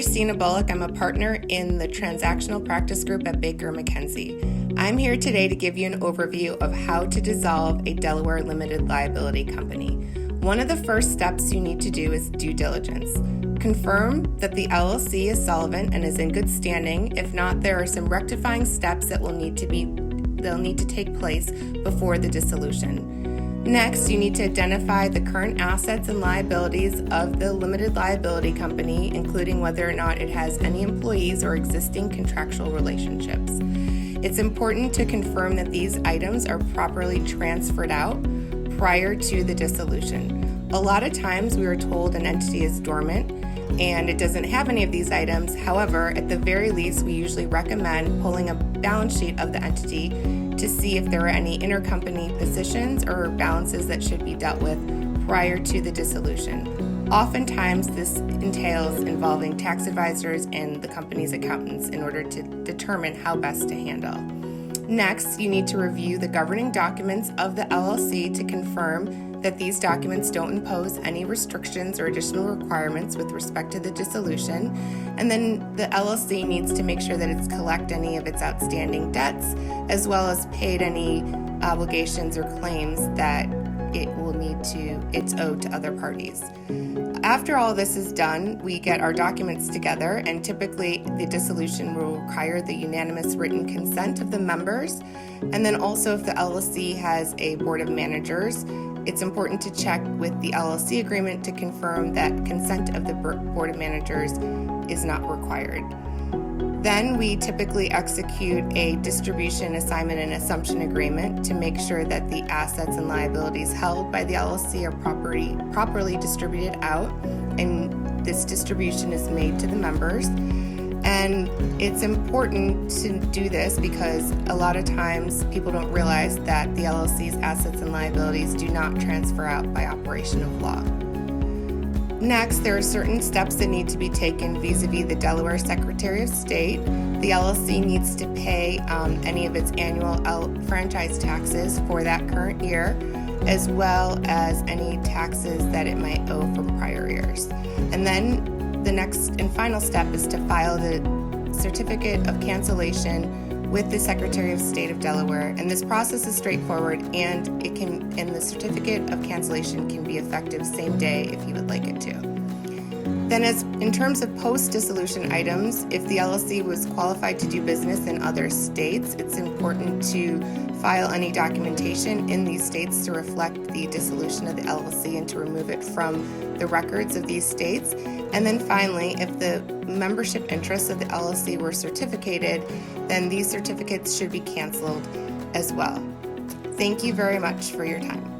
Christina Bullock. I'm a partner in the Transactional Practice Group at Baker McKenzie. I'm here today to give you an overview of how to dissolve a Delaware limited liability company. One of the first steps you need to do is due diligence. Confirm that the LLC is solvent and is in good standing. If not, there are some rectifying steps that they'll need to take place before the dissolution. Next, you need to identify the current assets and liabilities of the limited liability company, including whether or not it has any employees or existing contractual relationships. It's important to confirm that these items are properly transferred out prior to the dissolution. A lot of times we are told an entity is dormant and it doesn't have any of these items. However, at the very least, we usually recommend pulling a balance sheet of the entity to see if there are any intercompany positions or balances that should be dealt with prior to the dissolution. Oftentimes, this entails involving tax advisors and the company's accountants in order to determine how best to handle. Next, you need to review the governing documents of the LLC to confirm that these documents don't impose any restrictions or additional requirements with respect to the dissolution. And then the LLC needs to make sure that it's collect any of its outstanding debts, as well as paid any obligations or claims that it's owed to other parties. After all this is done, we get our documents together, and typically the dissolution will require the unanimous written consent of the members. And then also, if the LLC has a board of managers, it's important to check with the LLC agreement to confirm that consent of the board of managers is not required. Then we typically execute a distribution, assignment, and assumption agreement to make sure that the assets and liabilities held by the LLC are properly distributed out, and this distribution is made to the members. And it's important to do this because a lot of times people don't realize that the LLC's assets and liabilities do not transfer out by operation of law. Next, there are certain steps that need to be taken vis-a-vis the Delaware Secretary of State. The LLC needs to pay any of its annual franchise taxes for that current year, as well as any taxes that it might owe from prior years. And then the next and final step is to file the certificate of cancellation with the Secretary of State of Delaware. And this process is straightforward, and the certificate of cancellation can be effective same day if you would like it to. Then in terms of post-dissolution items, if the LLC was qualified to do business in other states, it's important to file any documentation in these states to reflect the dissolution of the LLC and to remove it from the records of these states. And then finally, if the membership interests of the LLC were certificated, then these certificates should be canceled as well. Thank you very much for your time.